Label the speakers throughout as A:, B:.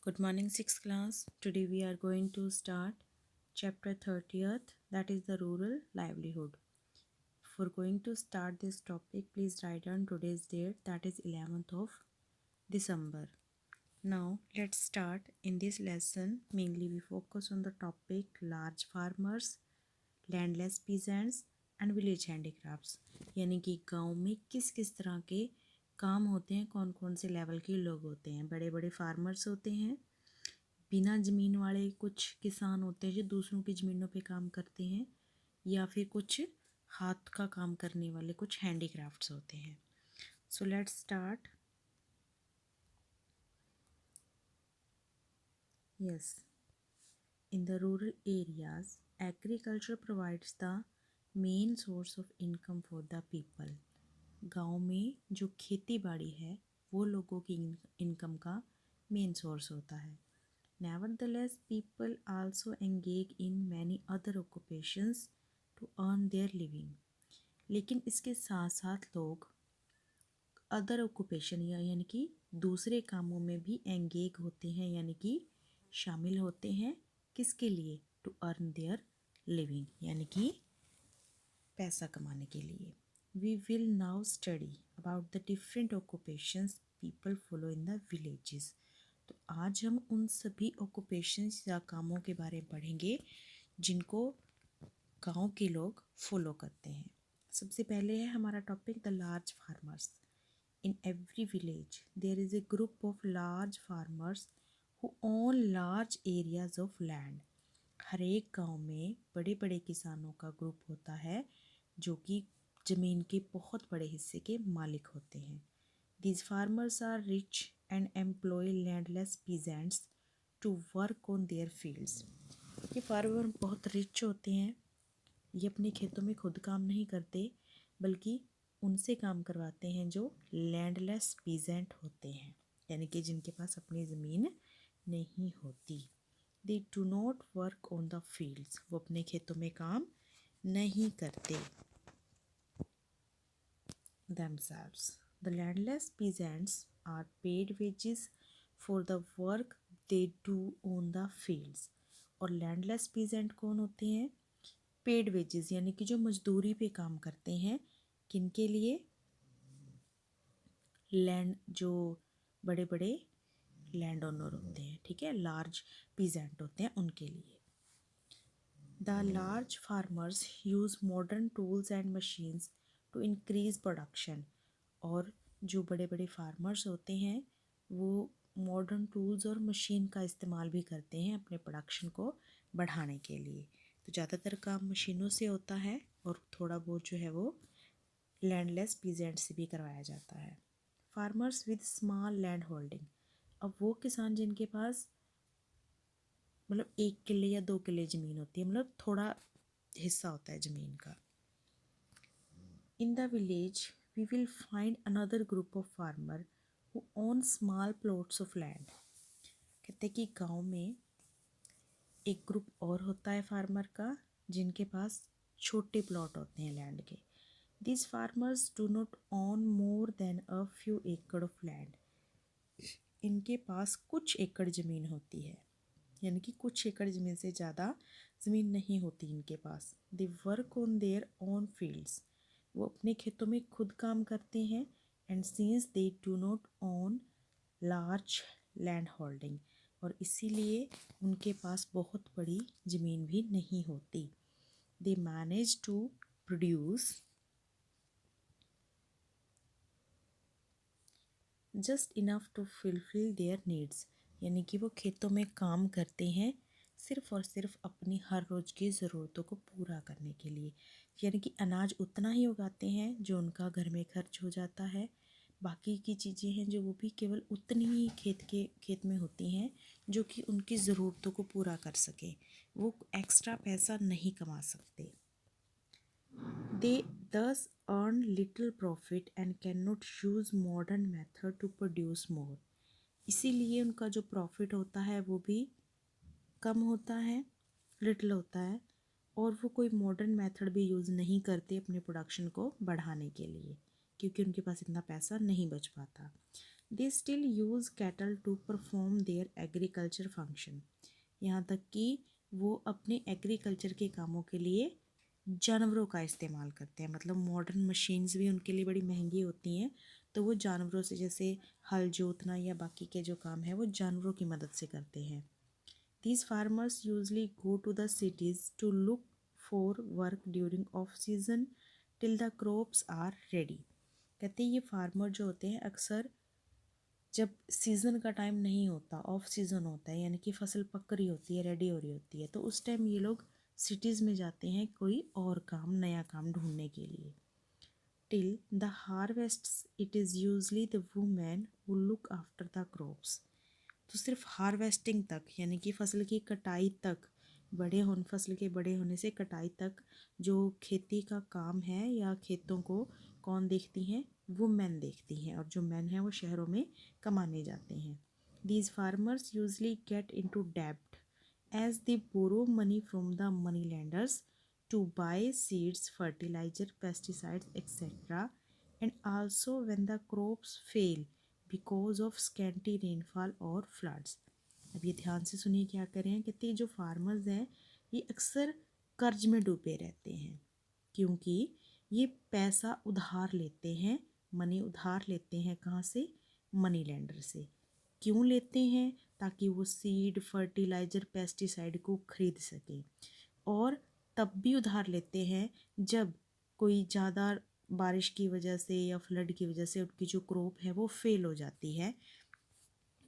A: Good morning, 6th class. Today we are going to start chapter 30th, that is the rural livelihood. For going to start this topic, please write down today's date, that is 11th of December. Now let's start. In this lesson, mainly we focus on the topic large farmers, landless peasants and village handicrafts, यानी कि गांव में किस किस तरह के काम होते हैं, कौन कौन से लेवल के लोग होते हैं। बड़े बड़े फार्मर्स होते हैं, बिना ज़मीन वाले कुछ किसान होते हैं जो दूसरों की ज़मीनों पे काम करते हैं, या फिर कुछ हाथ का काम करने वाले कुछ हैंडीक्राफ्ट्स होते हैं। So let's start. Yes, in the rural areas, agriculture provides the main source of income for the people. गांव में जो खेती बाड़ी है वो लोगों की इनकम का मेन सोर्स होता है। Nevertheless, people also engage in many other occupations to earn their living. लेकिन इसके साथ साथ लोग अदर ऑक्यूपेशन यानी कि दूसरे कामों में भी एंगेज होते हैं, यानी कि शामिल होते हैं। किसके लिए? टू अर्न देयर लिविंग, यानी कि पैसा कमाने के लिए। We will now study about the different occupations people follow in the villages. तो आज हम उन सभी ऑक्यूपेशंस या कामों के बारे में पढ़ेंगे जिनको गांव के लोग फॉलो करते हैं। सबसे पहले है हमारा topic the large farmers. In every village, there is a group of large farmers who own large areas of land. हर एक गांव में बड़े बड़े किसानों का ग्रुप होता है जो कि ज़मीन के बहुत बड़े हिस्से के मालिक होते हैं। These farmers are rich and employ landless peasants to work on their fields. ये फार्मर बहुत रिच होते हैं, ये अपने खेतों में खुद काम नहीं करते बल्कि उनसे काम करवाते हैं जो लैंडलेस पीजेंट होते हैं, यानी कि जिनके पास अपनी ज़मीन नहीं होती। They do not work on the fields, वो अपने खेतों में काम नहीं करते। themselves. The landless peasants are paid wages for the work they do on the fields. और लैंडलेस पीजेंट कौन होते हैं? पेड वेजेस, यानी कि जो मजदूरी पे काम करते हैं। किनके लिए? लैंड, जो बड़े बड़े लैंड ओनर होते हैं, ठीक है, लार्ज पीजेंट होते हैं, उनके लिए। The large farmers use modern tools and machines to increase production. और जो बड़े बड़े फार्मर्स होते हैं वो मॉडर्न टूल्स और मशीन का इस्तेमाल भी करते हैं अपने प्रोडक्शन को बढ़ाने के लिए। तो ज़्यादातर काम मशीनों से होता है और थोड़ा बहुत जो है वो लैंडलेस पीजेंट से भी करवाया जाता है। Farmers with small land holding, अब वो किसान जिनके पास मतलब 1 किले या 2 किले ज़मीन होती है, मतलब थोड़ा हिस्सा होता है ज़मीन का। In the village we will find another group of farmer who own small plots of land. कहते हैं कि गांव में एक ग्रुप और होता है फार्मर का जिनके पास छोटे प्लॉट होते हैं लैंड के। These farmers do not own more than a few acre of land. इनके पास कुछ एकड़ ज़मीन होती है, यानी कि कुछ एकड़ ज़मीन से ज़्यादा ज़मीन नहीं होती इनके पास। They work on their own fields. वो अपने खेतों में खुद काम करते हैं। And since they do not own large land holding, और इसीलिए उनके पास बहुत बड़ी ज़मीन भी नहीं होती। They manage to produce just enough to fulfil their needs, यानी कि वो खेतों में काम करते हैं सिर्फ़ और सिर्फ अपनी हर रोज़ की ज़रूरतों को पूरा करने के लिए। यानी कि अनाज उतना ही उगाते हैं जो उनका घर में खर्च हो जाता है। बाकी की चीज़ें हैं जो वो भी केवल उतनी ही खेत में होती हैं जो कि उनकी ज़रूरतों को पूरा कर सकें। वो एक्स्ट्रा पैसा नहीं कमा सकते। They thus earn little profit and cannot use modern method to produce more. इसीलिए उनका जो प्रॉफिट होता है वो भी कम होता है, लिटिल होता है, और वो कोई मॉडर्न मेथड भी यूज़ नहीं करते अपने प्रोडक्शन को बढ़ाने के लिए, क्योंकि उनके पास इतना पैसा नहीं बच पाता। They still use cattle to perform their agriculture function. यहाँ तक कि वो अपने एग्रीकल्चर के कामों के लिए जानवरों का इस्तेमाल करते हैं। मतलब मॉडर्न मशीन्स भी उनके लिए बड़ी महंगी होती हैं, तो वो जानवरों से, जैसे हल जोतना या बाकी के जो काम है वो जानवरों की मदद से करते हैं। These farmers usually go to the cities to look for work during off season till the crops are ready। कहते हैं ये फार्मर जो होते हैं अक्सर जब सीज़न का टाइम नहीं होता, ऑफ सीज़न होता है, यानी कि फसल पक रही होती है, रेडी हो रही होती है, तो उस टाइम ये लोग सिटीज़ में जाते हैं कोई और काम, नया काम ढूंढने के लिए। Till the harvest it is usually the women who look after the crops. तो सिर्फ हार्वेस्टिंग तक, यानी कि फसल की कटाई तक, फसल के बड़े होने से कटाई तक जो खेती का काम है या खेतों को कौन देखती हैं, वो मैन देखती हैं, और जो मैन हैं वो शहरों में कमाने जाते हैं। These farmers usually get into डेब्ट as they borrow money from the money lenders to buy seeds, fertilizer, pesticides, etc. And also when the crops fail because of scanty rainfall or floods। अब ये ध्यान से सुनिए क्या कर रहे हैं। कहते हैं जो फार्मर्स हैं ये अक्सर कर्ज में डूबे रहते हैं, क्योंकि ये पैसा उधार लेते हैं, मनी उधार लेते हैं। कहाँ से? मनी लेंडर से। क्यों लेते हैं? ताकि वो सीड, फर्टिलाइज़र, पेस्टिसाइड को खरीद सकें। और तब भी उधार लेते हैं जब कोई ज़्यादा बारिश की वजह से या फ्लड की वजह से उनकी जो क्रॉप है वो फेल हो जाती है,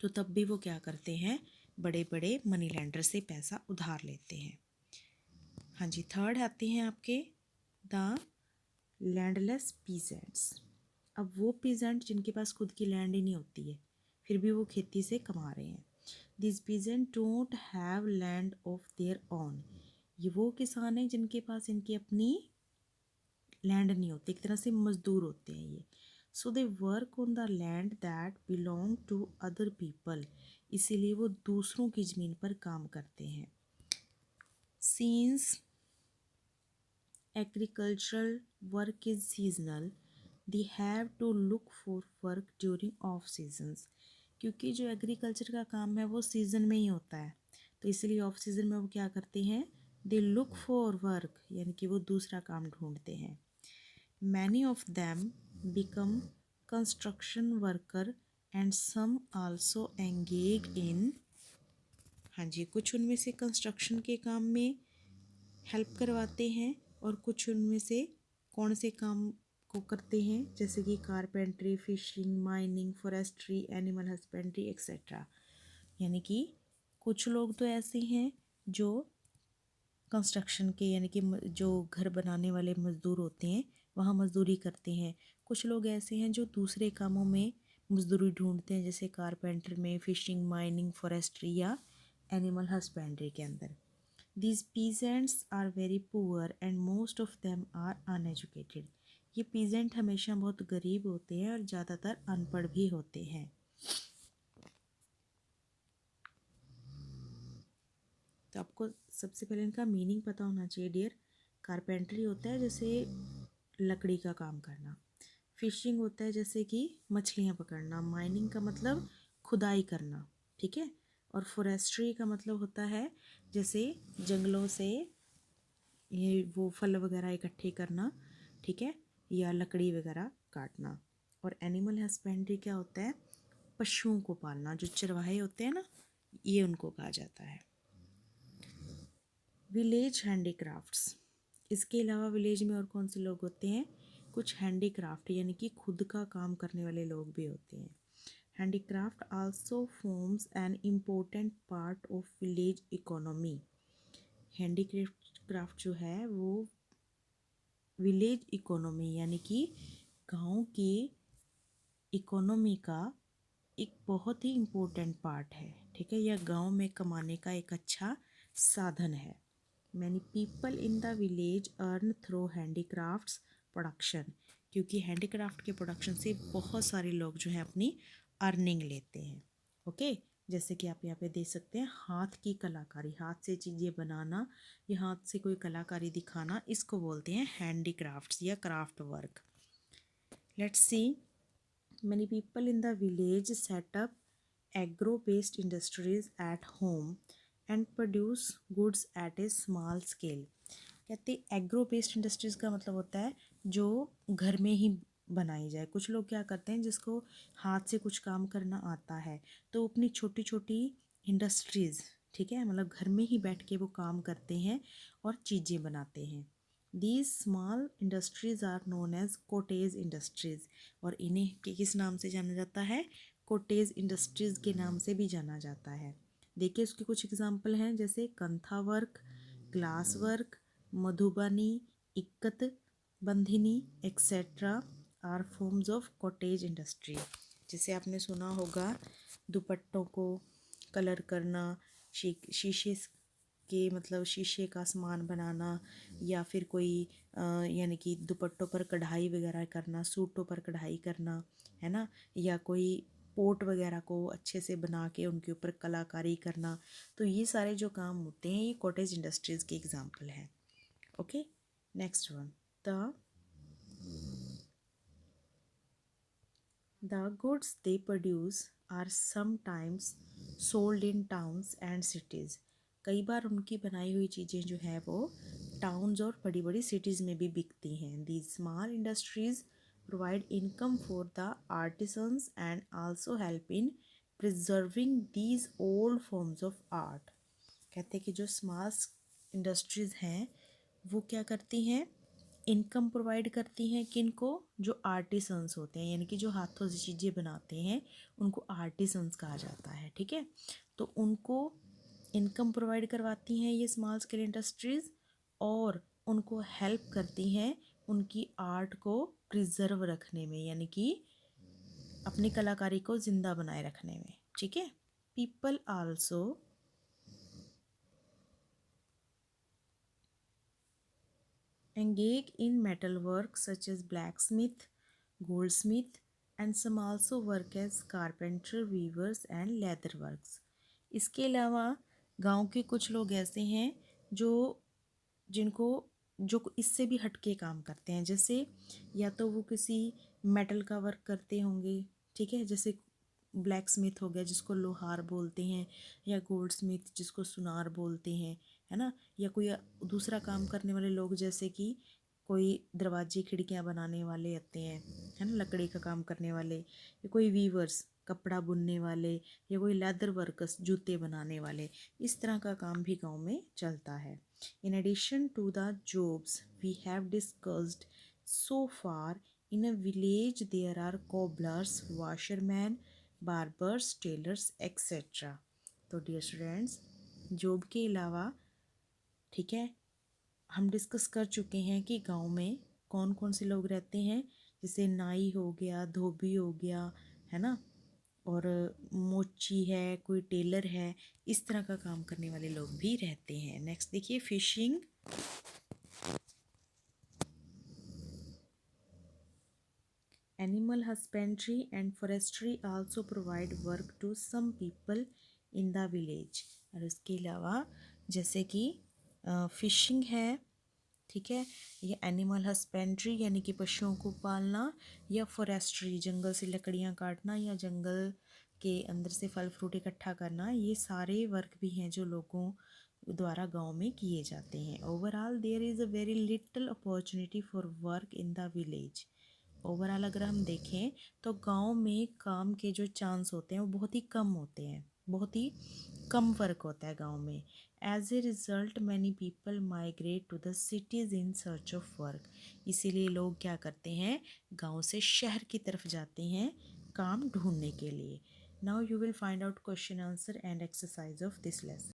A: तो तब भी वो क्या करते हैं, बड़े बड़े मनी लेंडर से पैसा उधार लेते हैं। हाँ जी, थर्ड आते हैं आपके द लैंडलेस पीजेंट्स। अब वो पीजेंट जिनके पास खुद की लैंड ही नहीं होती है, फिर भी वो खेती से कमा रहे हैं। This peasant don't have land of their own. ये वो किसान हैं जिनके पास इनकी अपनी लैंड नहीं होती, एक तरह से मजदूर होते हैं ये। So they work on the land that belong to other people. इसीलिए वो दूसरों की ज़मीन पर काम करते हैं। Since agricultural work is seasonal they have to look for work during off seasons. क्योंकि जो एग्रीकल्चर का काम है वो सीज़न में ही होता है, तो इसलिए ऑफ सीज़न में वो क्या करते हैं, दे लुक फॉर वर्क, यानी कि वो दूसरा काम ढूंढते हैं। Many of them become construction worker and some also engage in. हाँ जी, कुछ उनमें से कंस्ट्रक्शन के काम में हेल्प करवाते हैं और कुछ उनमें से कौन से काम को करते हैं, जैसे कि carpentry, fishing, mining, forestry, animal husbandry etcetera. यानी कि कुछ लोग तो ऐसे हैं जो कंस्ट्रक्शन के, यानी कि जो घर बनाने वाले मज़दूर होते हैं वहाँ मज़दूरी करते हैं। कुछ लोग ऐसे हैं जो दूसरे कामों में मज़दूरी ढूंढते हैं, जैसे कारपेंटर में, फिशिंग, माइनिंग, फॉरेस्ट्री या एनिमल हस्बेंड्री के अंदर। These peasants are very poor and most of them are uneducated। ये peasant हमेशा बहुत गरीब होते हैं और ज़्यादातर अनपढ़ भी होते हैं। तो आपको सबसे पहले इनका मीनिंग पता होना चाहिए डियर। कारपेंट्री होता है जैसे लकड़ी का काम करना, फिशिंग होता है जैसे कि मछलियाँ पकड़ना, माइनिंग का मतलब खुदाई करना, ठीक है, और फॉरेस्ट्री का मतलब होता है जैसे जंगलों से ये वो फल वगैरह इकट्ठे करना, ठीक है, या लकड़ी वगैरह काटना। और एनिमल हस्बेंड्री क्या होता है, पशुओं को पालना, जो चरवाहे होते हैं ना, ये उनको कहा जाता है। विलेज हैंडीक्राफ्ट्स, इसके अलावा विलेज में और कौन से लोग होते हैं, कुछ हैंडीक्राफ्ट यानी कि खुद का काम करने वाले लोग भी होते हैं। Handicraft also forms an important part of village economy. Handicraft जो है वो विलेज इकोनॉमी यानी कि गांव की इकोनॉमी का एक बहुत ही इम्पोर्टेंट पार्ट है, ठीक है, यह गांव में कमाने का एक अच्छा साधन है। Many people in the village earn through handicrafts production, क्योंकि हैंडीक्राफ्ट के प्रोडक्शन से बहुत सारे लोग जो हैं अपनी अर्निंग लेते हैं। ओके, जैसे कि आप यहाँ पे देख सकते हैं, हाथ की कलाकारी, हाथ से चीज़ें बनाना या हाथ से कोई कलाकारी दिखाना, इसको बोलते हैं हैंडीक्राफ्ट्स या craft work. Let's see many people in the village set up agro-based industries at home and produce goods at a small scale. कहते एग्रो बेस्ड इंडस्ट्रीज़ का मतलब होता है जो घर में ही बनाई जाए। कुछ लोग क्या करते हैं जिसको हाथ से कुछ काम करना आता है तो अपनी छोटी छोटी इंडस्ट्रीज़, ठीक है, मतलब घर में ही बैठ के वो काम करते हैं और चीज़ें बनाते हैं। These small industries are known as cottage industries, और इन्हें किस नाम से जाना जाता है? कोटेज इंडस्ट्रीज़ के नाम से भी जाना जाता है। देखिए उसके कुछ एग्जाम्पल हैं, जैसे kantha work, glass work, Madhubani, ikat bandhani etcetera are forms of cottage industry. जैसे आपने सुना होगा दुपट्टों को कलर करना, शीशे के मतलब शीशे का सामान बनाना, या फिर कोई यानी कि दुपट्टों पर कढ़ाई वगैरह करना, सूटों पर कढ़ाई करना, है ना, या कोई पोट वगैरह को अच्छे से बना के उनके ऊपर कलाकारी करना। तो ये सारे जो काम होते हैं ये कॉटेज इंडस्ट्रीज़ के एग्जाम्पल हैं। Okay, next one, the goods they produce are sometimes sold in towns and cities. कई बार उनकी बनाई हुई चीज़ें जो हैं वो टाउन्स और बड़ी बड़ी सिटीज़ में भी बिकती हैं। These small industries provide income for the artisans and also help in preserving these old forms of art. कहते हैं कि जो स्मॉल इंडस्ट्रीज़ हैं वो क्या करती हैं? इनकम प्रोवाइड करती हैं किनको? जो आर्टिसंस होते हैं, यानी कि जो हाथों से चीज़ें बनाते हैं उनको आर्टिसंस कहा जाता है, ठीक है। तो उनको इनकम प्रोवाइड करवाती हैं ये स्मॉल स्केल इंडस्ट्रीज़, और उनको हेल्प करती हैं उनकी आर्ट को प्रिजर्व रखने में, यानी कि अपनी कलाकारी को ज़िंदा बनाए रखने में, ठीक है। People also engage in metal work such as blacksmith, goldsmith, and some also work as carpenter, weavers and leather works. इसके अलावा गांव के कुछ लोग ऐसे हैं जो जिनको जो इससे भी हटके काम करते हैं, जैसे या तो वो किसी मेटल का वर्क करते होंगे, ठीक है, जैसे ब्लैक स्मिथ हो गया जिसको लोहार बोलते हैं, या गोल्ड स्मिथ जिसको सुनार बोलते हैं, है ना, या कोई दूसरा काम करने वाले लोग जैसे कि कोई दरवाजे खिड़कियां बनाने वाले आते हैं, है ना, लकड़ी का काम करने वाले, या कोई वीवर्स कपड़ा बुनने वाले, या कोई लेदर वर्कर्स जूते बनाने वाले। इस तरह का काम भी गांव में चलता है। In addition to the jobs we have discussed so far, in a village there are cobblers, washerman, barbers, tailors etcetera. तो डियर स्टूडेंट्स, जॉब के अलावा, ठीक है, हम डिस्कस कर चुके हैं कि गांव में कौन कौन से लोग रहते हैं, जैसे नाई हो गया, धोबी हो गया, है ना, और मोची है, कोई टेलर है, इस तरह का काम करने वाले लोग भी रहते हैं। नेक्स्ट देखिए, fishing, animal husbandry and forestry also provide work to some people in the village. और उसके अलावा जैसे कि फिशिंग है, ठीक है, ये एनिमल हस्बेंड्री यानी कि पशुओं को पालना, या फॉरेस्ट्री जंगल से लकड़ियाँ काटना या जंगल के अंदर से फल फ्रूट इकट्ठा करना, ये सारे वर्क भी हैं जो लोगों द्वारा गांव में किए जाते हैं। Overall there is a very little opportunity for work in the village. Overall अगर हम देखें तो गांव में काम के जो चांस होते हैं वो बहुत ही कम होते हैं, बहुत ही कम वर्क होता है गांव में। As a result many people migrate to the cities in search of work. इसीलिए लोग क्या करते हैं, गांव से शहर की तरफ जाते हैं काम ढूंढने के लिए। Now you will find out question answer and exercise of this lesson.